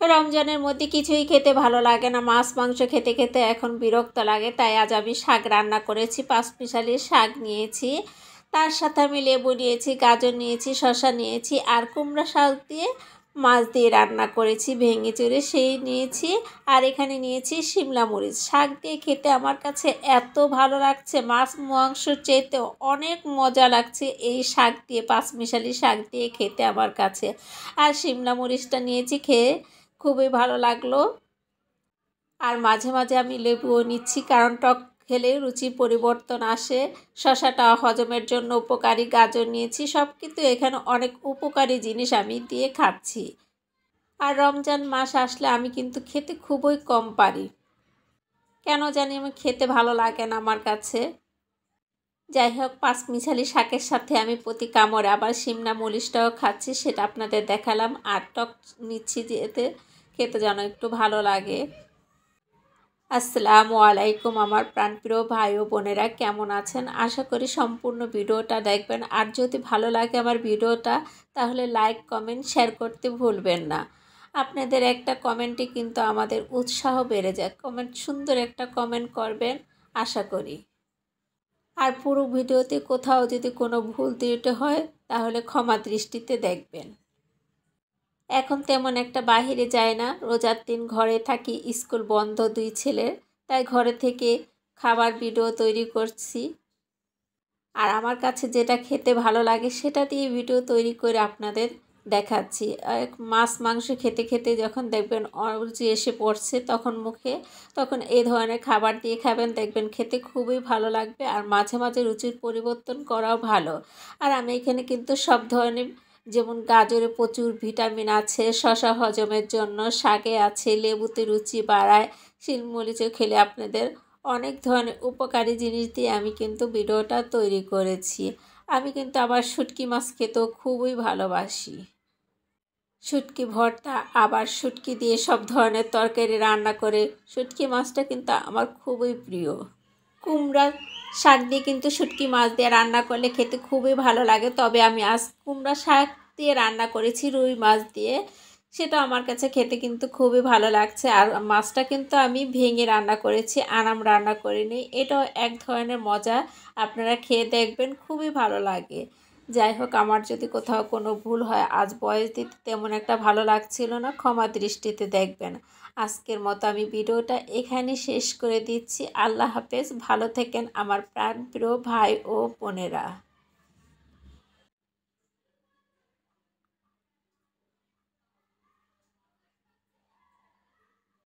রমজানের মধ্যে কিছুই খেতে ভালো লাগে না, মাছ মাংস খেতে খেতে এখন বিরক্ত লাগে। তাই আজ আমি শাক রান্না করেছি, পাঁচমিশালি শাক নিয়েছি, তার সাথে আমি লেবু নিয়েছি, গাজর নিয়েছি, শসা নিয়েছি, আর কুমড়া শাক দিয়ে মাছ দিয়ে রান্না করেছি ভেঙে চুরে সেই নিয়েছি। আর এখানে নিয়েছি শিমলা মরিচ। শাক দিয়ে খেতে আমার কাছে এত ভালো লাগছে, মাছ মাংসর চেয়েতে অনেক মজা লাগছে এই শাক দিয়ে, পাঁচমিশালি শাক দিয়ে খেতে আমার কাছে। আর শিমলা মরিচটা নিয়েছি, খেয়ে খুবই ভালো লাগলো। আর মাঝে মাঝে আমি লেবুও নিচ্ছি, কারণ টক খেলে রুচি পরিবর্তন আসে। শসাটা হজমের জন্য উপকারী, গাজর নিয়েছি, সব কিন্তু এখানে অনেক উপকারী জিনিস আমি দিয়ে খাচ্ছি। আর রমজান মাস আসলে আমি কিন্তু খেতে খুবই কম পারি, কেন জানি আমি খেতে ভালো লাগে না আমার কাছে। যাই হোক, পাঁচমিশালি শাকের সাথে আমি প্রতি কামড়ে আবার শিমলা মরিচটাও খাচ্ছি, সেটা আপনাদের দেখালাম। আর টক নিচ্ছি যেতে খেতে যেন একটু ভালো লাগে। আসসালামু আলাইকুম আমার প্রাণপ্রিয় ভাই ও বোনেরা, কেমন আছেন? আশা করি সম্পূর্ণ ভিডিওটা দেখবেন। আর যদি ভালো লাগে আমার ভিডিওটা, তাহলে লাইক কমেন্ট শেয়ার করতে ভুলবেন না। আপনাদের একটা কমেন্টে কিন্তু আমাদের উৎসাহ বেড়ে যায়। সুন্দর একটা কমেন্ট করবেন আশা করি। আর পুরো ভিডিওতে কোথাও যদি কোনো ভুল ত্রুটি হয়, তাহলে ক্ষমা দৃষ্টিতে দেখবেন। এখন তেমন একটা বাহিরে যায় না, রোজার দিন ঘরে থাকি, স্কুল বন্ধ দুই ছেলের, তাই ঘরে থেকে খাবার ভিডিও তৈরি করছি। আর আমার কাছে যেটা খেতে ভালো লাগে সেটা দিয়ে ভিডিও তৈরি করে আপনাদের দেখাচ্ছি। মাছ মাংস খেতে খেতে যখন দেখবেন অরুচি এসে পড়ছে তখন মুখে, তখন এই ধরনের খাবার দিয়ে খাবেন, দেখবেন খেতে খুবই ভালো লাগবে। আর মাঝে মাঝে রুচির পরিবর্তন করাও ভালো। আর আমি এখানে কিন্তু সব ধরনের, যেমন গাজরে প্রচুর ভিটামিন আছে, শসা হজমের জন্য, শাকে আছে, লেবুতে রুচি বাড়ায়, শিলমরিচও খেলে আপনাদের অনেক ধরনের উপকারী জিনিস দিয়ে আমি কিন্তু ভিডিওটা তৈরি করেছি। আমি কিন্তু আবার শুটকি মাছ খেতেও খুবই ভালোবাসি। শুটকি ভর্তা, আবার শুটকি দিয়ে সব ধরনের তরকারি রান্না করে, শুটকি মাছটা কিন্তু আমার খুবই প্রিয়। কুমড়া শাক দিয়ে কিন্তু শুটকি মাছ দিয়ে রান্না করলে খেতে খুবই ভালো লাগে। তবে আমি আজ কুমড়া শাক দিয়ে রান্না করেছি রুই মাছ দিয়ে, সেটা আমার কাছে খেতে কিন্তু খুবই ভালো লাগছে। আর মাছটা কিন্তু আমি ভেঙে রান্না করেছি, আনাম রান্না করিনি। এটাও এক ধরনের মজা, আপনারা খেয়ে দেখবেন, খুবই ভালো লাগে। যাই হোক, আমার যদি কোথাও কোনো ভুল হয়, আজ ভয়েস দিতে তেমন একটা ভালো লাগছিল না, ক্ষমা দৃষ্টিতে দেখবেন। আজকের মতো আমি ভিডিওটা এখানে শেষ করে দিচ্ছি। আল্লাহ হাফেজ, ভালো থেকেন আমার প্রাণপ্রিয় ভাই ও বোনেরা।